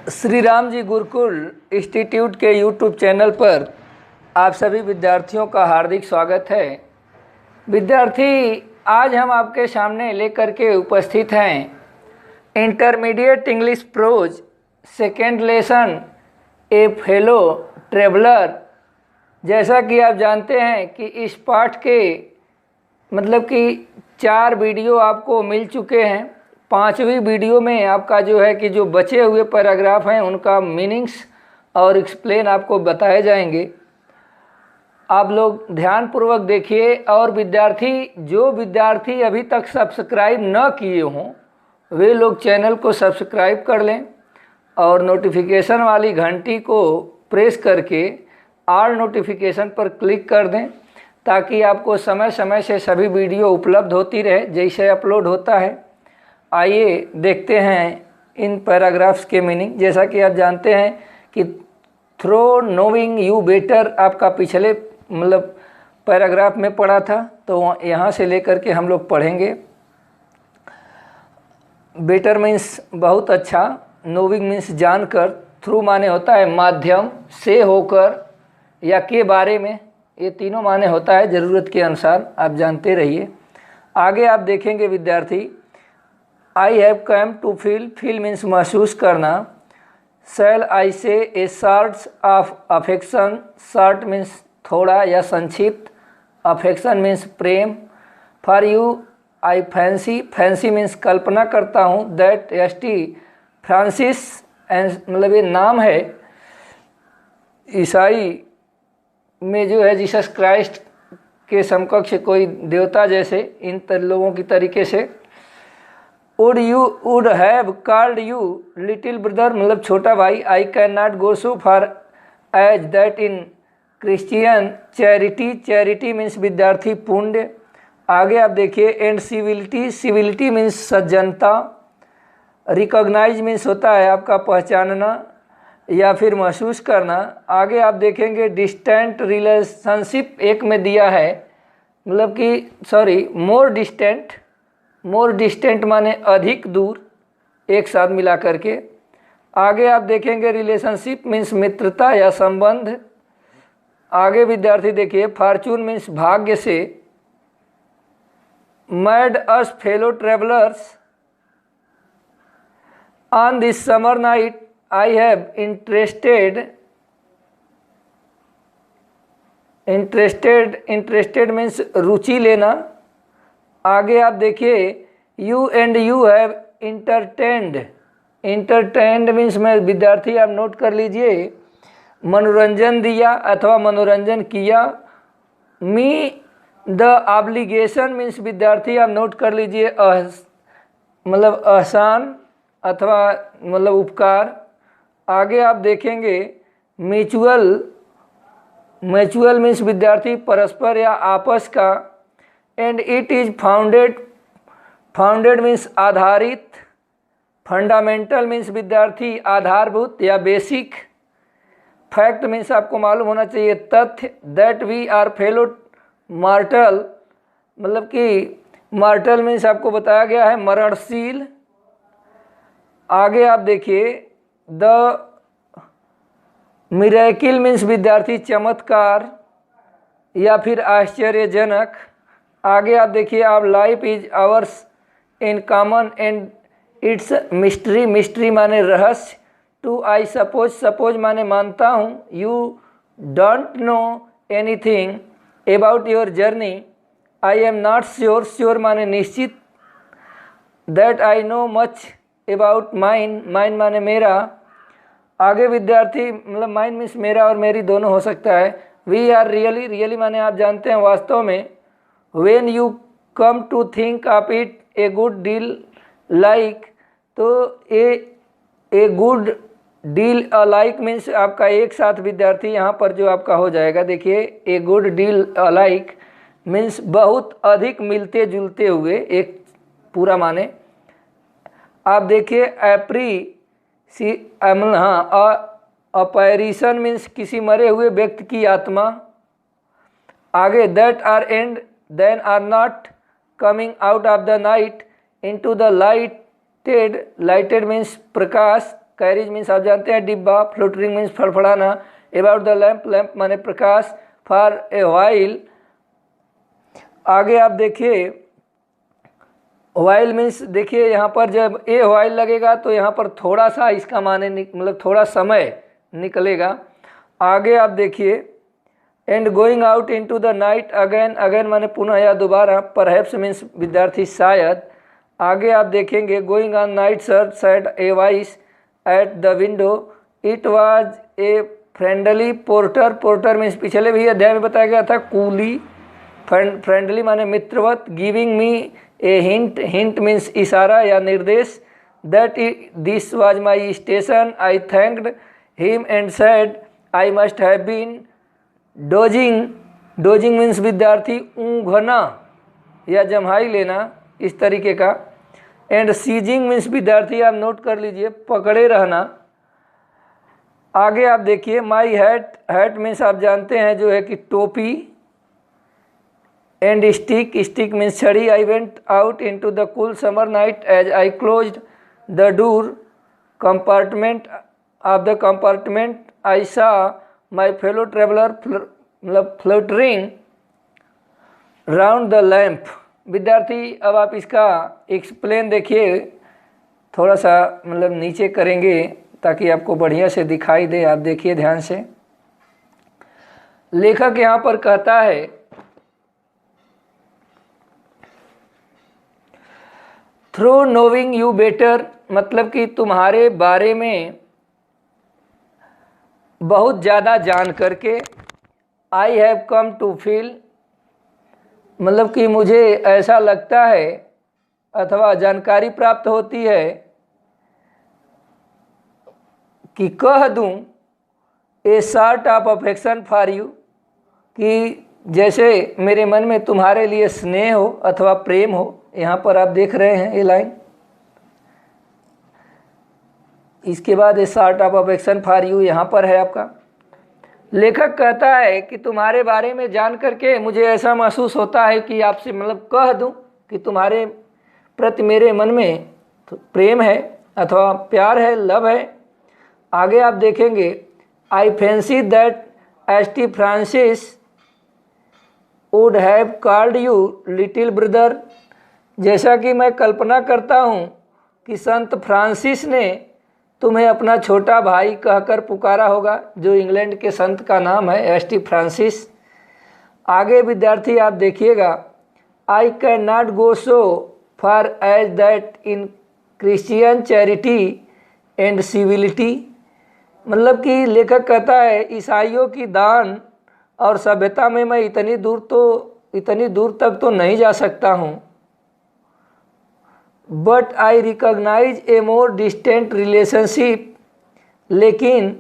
Shri Ram ji Gurukul institute के YouTube channel पर आप सभी विद्यार्थियों का हार्दिक स्वागत है। विद्यार्थी, आज हम आपके सामने लेकर के उपस्थित हैं intermediate English prose second lesson a fellow traveller. जैसा कि आप जानते हैं कि इस पाठ के मतलब कि 4 वीडियो आपको मिल चुके हैं। 5वीं वीडियो में आपका जो है कि जो बचे हुए पैराग्राफ हैं उनका मीनिंग्स और एक्सप्लेन आपको बताए जाएंगे। आप लोग ध्यानपूर्वक देखिए। और जो विद्यार्थी अभी तक सब्सक्राइब न किए हों वे लोग चैनल को सब्सक्राइब कर लें और नोटिफिकेशन वाली घंटी को प्रेस करके ऑल नोटिफिकेशन पर क्लिक कर दें ताकि आपको समय समय से सभी वीडियो उपलब्ध होती रहे जैसे अपलोड होता है। आइए देखते हैं इन पैराग्राफ्स के मीनिंग। जैसा कि आप जानते हैं कि थ्रो नोइंग यू बेटर आपका पिछले पैराग्राफ में पढ़ा था, तो यहाँ से लेकर के हम लोग पढ़ेंगे। बेटर मीन्स बहुत अच्छा, नोइंग मीन्स जानकर, थ्रू माने होता है माध्यम, से होकर या के बारे में, ये तीनों माने होता है ज़रूरत के अनुसार। आप जानते रहिए। आगे आप देखेंगे विद्यार्थी, I have come to feel means महसूस करना। Shall I say a shorts of affection, short means थोड़ा या संक्षिप्त, अफेक्शन मीन्स प्रेम। For you I fancy means कल्पना करता हूँ। That S T. फ्रांसिस मतलब ये नाम है ईसाई में जो है जीसस क्राइस्ट के समकक्ष कोई देवता जैसे इन लोगों की तरीके से। Would have called you little brother मतलब छोटा भाई। I can not go so far as that in Christian charity means विद्यार्थी पुण्य। आगे आप देखिए, एंड सिविलिटी मीन्स सज्जनता। रिकॉग्नाइज मीन्स होता है आपका पहचानना या फिर महसूस करना। आगे आप देखेंगे, डिस्टेंट रिलेशनशिप एक में दिया है मतलब कि मोर डिस्टेंट माने अधिक दूर, एक साथ मिला करके। आगे आप देखेंगे, रिलेशनशिप मीन्स मित्रता या संबंध। आगे विद्यार्थी देखिए, फॉर्चून मीन्स भाग्य से। Made us fellow travellers on this summer night I have interested means रुचि लेना। आगे आप देखिए, यू हैव इंटरटेन्ड मीन्स में विद्यार्थी आप नोट कर लीजिए, मनोरंजन दिया अथवा मनोरंजन किया। मी द ऑब्लिगेशन मीन्स विद्यार्थी आप नोट कर लीजिए, मतलब एहसान अथवा मतलब उपकार। आगे आप देखेंगे, म्यूचुअल मीन्स विद्यार्थी परस्पर या आपस का। And it is founded means आधारित। फंडामेंटल मीन्स विद्यार्थी आधारभूत या बेसिक। फैक्ट मीन्स आपको मालूम होना चाहिए तथ्य। That we are fellow mortal मतलब कि मार्टल मीन्स आपको बताया गया है मरणशील। आगे आप देखिए, द मिरेकिल मीन्स विद्यार्थी चमत्कार या फिर आश्चर्यजनक। आगे आप देखिए, आप life is ours in common and its mystery माने रहस्य। टू आई सपोज माने मानता हूँ। You don't know anything about your journey. I am not sure माने निश्चित। That I know much about mine माने मेरा। आगे विद्यार्थी मतलब माइन मीन्स मेरा और मेरी दोनों हो सकता है। वी आर रियली माने आप जानते हैं वास्तव में। When you come to think of it a good deal like, तो a good deal alike means आपका एक साथ विद्यार्थी यहाँ पर जो आपका हो जाएगा। देखिए, ए गुड डील अलाइक मीन्स बहुत अधिक मिलते जुलते हुए, एक पूरा माने। आप देखिए, अपैरिशन मीन्स किसी मरे हुए व्यक्ति की आत्मा। आगे, that are and then are not coming out of the night into the lighted means प्रकाश कैरिज मीन्स आप जानते हैं डिब्बा, फ्लूटरिंग मीन्स फड़फड़ाना, अबाउट द लैंप, लैंप माने प्रकाश, फॉर ए वाइल। आगे आप देखिए वाइल मीन्स देखिए यहाँ पर जब ए वाइल लगेगा तो यहाँ पर थोड़ा सा इसका माने मतलब थोड़ा समय निकलेगा। आगे आप देखिए and going out into the night again, again माने पुनः या दोबारा, परहैप्स मीन्स विद्यार्थी शायद। आगे आप देखेंगे going on night search said a voice at the window, it was a friendly porter, porter means पिछले भी अध्याय में बताया गया था कूली, फ्रेंडली माने मित्रवत, giving me a hint, hint means इशारा या निर्देश, that this was my station, I thanked him and said I must have been dozing, dozing means विद्यार्थी ऊँघना या जम्हाई लेना, इस तरीके का। एंड सीजिंग मीन्स विद्यार्थी आप नोट कर लीजिए पकड़े रहना। आगे आप देखिए माई हैट, हैट मीन्स आप जानते हैं जो है कि टोपी। एंड स्टिक, स्टिक मीन्स छड़ी। I went out into the cool summer night as I closed the door compartment of the compartment, I saw my fellow traveller मतलब फ्लटरिंग राउंड द लैम्प। विद्यार्थी अब आप इसका एक्सप्लेन देखिए, थोड़ा सा मतलब नीचे करेंगे ताकि आपको बढ़िया से दिखाई दे। आप देखिए ध्यान से, लेखक यहाँ पर कहता है थ्रू नोविंग यू बेटर, मतलब कि तुम्हारे बारे में बहुत ज़्यादा जान करके, I have come to feel, मतलब कि मुझे ऐसा लगता है अथवा जानकारी प्राप्त होती है कि कह दूं a sort of affection for you, कि जैसे मेरे मन में तुम्हारे लिए स्नेह हो अथवा प्रेम हो। यहाँ पर आप देख रहे हैं ये लाइन, इसके बाद a sort of affection for you यहाँ पर है आपका। लेखक कहता है कि तुम्हारे बारे में जान करके मुझे ऐसा महसूस होता है कि आपसे मतलब कह दूं कि तुम्हारे प्रति मेरे मन में प्रेम है अथवा प्यार है, लव है। आगे आप देखेंगे I fancy that S T. Francis would have called you little brother, जैसा कि मैं कल्पना करता हूँ कि संत फ्रांसिस ने तुम्हें अपना छोटा भाई कहकर पुकारा होगा, जो इंग्लैंड के संत का नाम है एस.टी. फ्रांसिस। आगे विद्यार्थी आप देखिएगा I can not go so far as that in Christian charity and civility, मतलब कि लेखक कहता है ईसाइयों की दान और सभ्यता में मैं इतनी दूर तक तो नहीं जा सकता हूँ। But I recognise a more distant relationship, लेकिन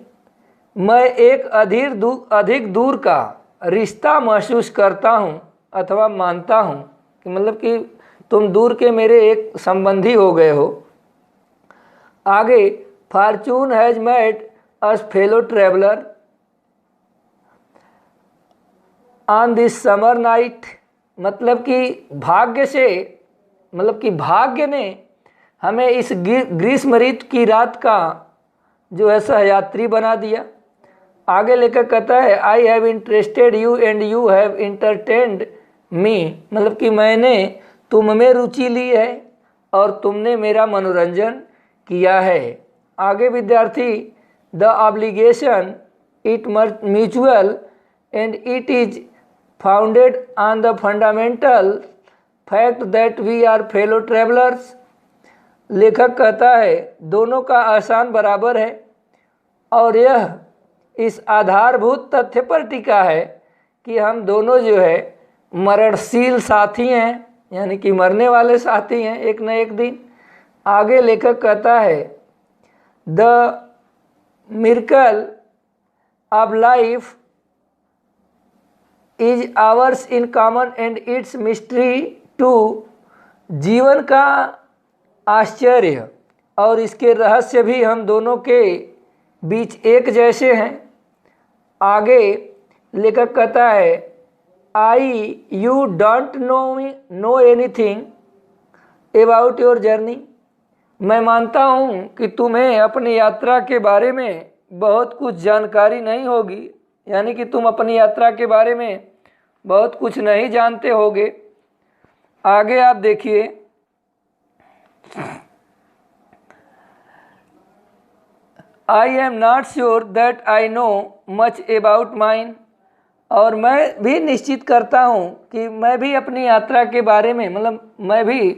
मैं एक अधिक दूर का रिश्ता महसूस करता हूँ अथवा मानता हूँ कि मतलब कि तुम दूर के मेरे एक संबंधी हो गए हो। आगे Fortune has made us fellow traveller on this summer night, मतलब कि भाग्य ने हमें इस ग्रीष्म ऋतु की रात का जो है सहयात्री बना दिया। आगे लेकर कहता है I have interested you and you have entertained me, मतलब कि मैंने तुम में रुचि ली है और तुमने मेरा मनोरंजन किया है। आगे विद्यार्थी the obligation it mutual and it is founded on the fundamental fact that we are fellow travellers, लेखक कहता है दोनों का आसान बराबर है और यह इस आधारभूत तथ्य पर टिका है कि हम दोनों जो है मरणशील साथी हैं, यानी कि मरने वाले साथी हैं एक न एक दिन। आगे लेखक कहता है the miracle of life is ours in common and its mystery too, जीवन का आश्चर्य और इसके रहस्य भी हम दोनों के बीच एक जैसे हैं। आगे लेखक कहता है I you don't know anything about your journey, मैं मानता हूँ कि तुम्हें अपनी यात्रा के बारे में बहुत कुछ जानकारी नहीं होगी, यानी कि तुम अपनी यात्रा के बारे में बहुत कुछ नहीं जानते होगे। आगे आप देखिए, I am not sure that I know much about mine, और मैं भी निश्चित करता हूँ कि मैं भी अपनी यात्रा के बारे में, मतलब मैं भी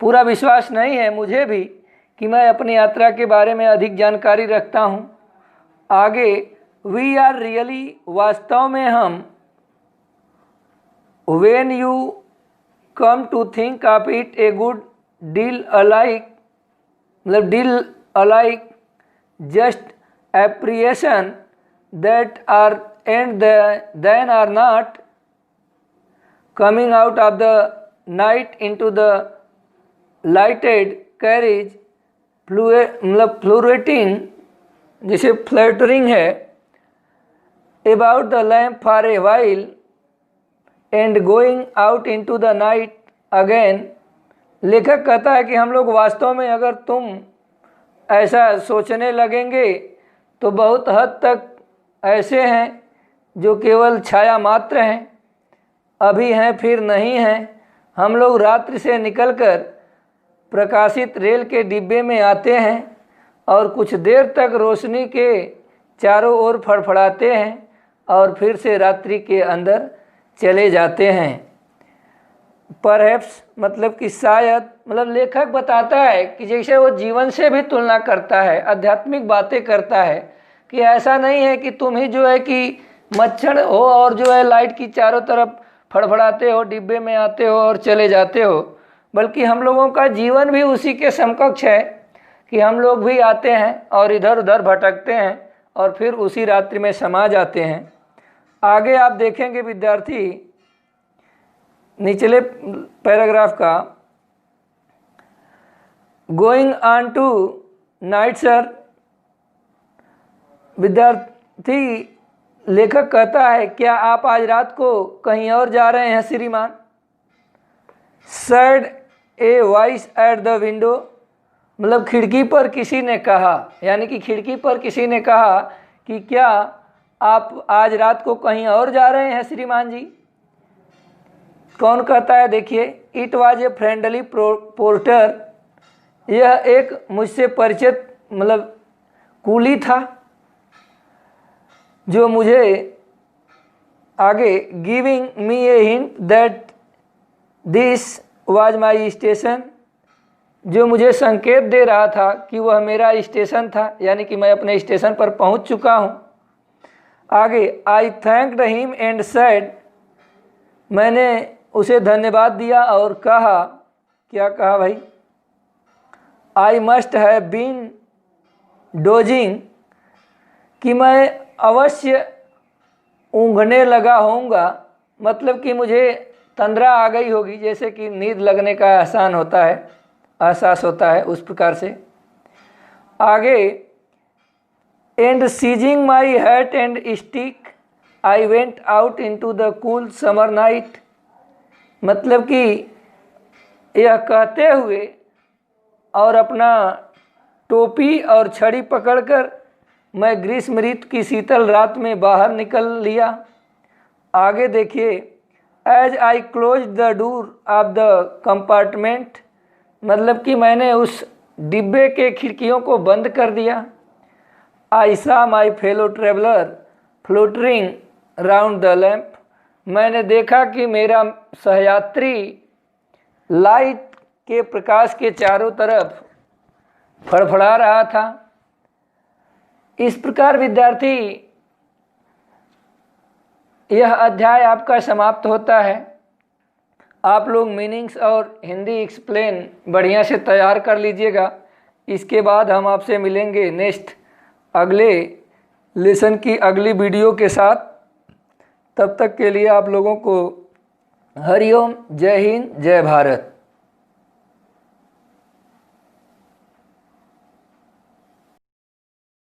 पूरा विश्वास नहीं है मुझे भी कि मैं अपनी यात्रा के बारे में अधिक जानकारी रखता हूँ। आगे, वी आर रियली, वास्तव में हम, when you come to think of it, a good deal alike, मतलब deal alike just appreciation that are and then are not coming out of the night into the lighted carriage, मतलब fluttering, जैसे flattering है, about the lamp for a while and going out into the night again. लेखक कहता है कि हम लोग वास्तव में, अगर तुम ऐसा सोचने लगेंगे तो बहुत हद तक ऐसे हैं जो केवल छाया मात्र हैं, अभी हैं फिर नहीं हैं। हम लोग रात्रि से निकलकर प्रकाशित रेल के डिब्बे में आते हैं और कुछ देर तक रोशनी के चारों ओर फड़फड़ाते हैं और फिर से रात्रि के अंदर चले जाते हैं। परहैप्स, मतलब कि शायद, मतलब लेखक बताता है कि जैसे वो जीवन से भी तुलना करता है, आध्यात्मिक बातें करता है कि ऐसा नहीं है कि तुम ही जो है कि मच्छर हो और जो है लाइट की चारों तरफ फड़फड़ाते हो, डिब्बे में आते हो और चले जाते हो, बल्कि हम लोगों का जीवन भी उसी के समकक्ष है कि हम लोग भी आते हैं और इधर उधर भटकते हैं और फिर उसी रात्रि में समा जाते हैं। आगे आप देखेंगे विद्यार्थी, निचले पैराग्राफ का, going on tonight sir, विद्यार्थी, लेखक कहता है क्या आप आज रात को कहीं और जा रहे हैं श्रीमान? Sad a voice at the window, मतलब खिड़की पर किसी ने कहा, यानी कि खिड़की पर किसी ने कहा कि क्या आप आज रात को कहीं और जा रहे हैं श्रीमान जी? कौन कहता है? देखिए, it was a friendly porter, यह एक मुझसे परिचित, मतलब कूली था जो मुझे आगे, giving me a hint that this was my station, जो मुझे संकेत दे रहा था कि वह मेरा स्टेशन था, यानी कि मैं अपने स्टेशन पर पहुंच चुका हूं। आगे, I thanked him and said, मैंने उसे धन्यवाद दिया और कहा, क्या कहा भाई? I must have been dozing, कि मैं अवश्य ऊँघने लगा होऊंगा, मतलब कि मुझे तंद्रा आ गई होगी, जैसे कि नींद लगने का एहसास होता है उस प्रकार से। आगे, and seizing my hat and stick I went out into the cool summer night, मतलब कि यह कहते हुए और अपना टोपी और छड़ी पकड़कर मैं ग्रीष्म ऋतु की शीतल रात में बाहर निकल लिया। आगे देखिए, as I close the door of the compartment, मतलब कि मैंने उस डिब्बे के खिड़कियों को बंद कर दिया। I saw my fellow traveller fluttering round the lamp, मैंने देखा कि मेरा सहयात्री लाइट के प्रकाश के चारों तरफ फड़फड़ा रहा था। इस प्रकार विद्यार्थी, यह अध्याय आपका समाप्त होता है। आप लोग मीनिंग्स और हिंदी एक्सप्लेन बढ़िया से तैयार कर लीजिएगा। इसके बाद हम आपसे मिलेंगे नेक्स्ट अगले लेसन की अगली वीडियो के साथ। तब तक के लिए आप लोगों को हरिओम, जय हिंद, जय भारत।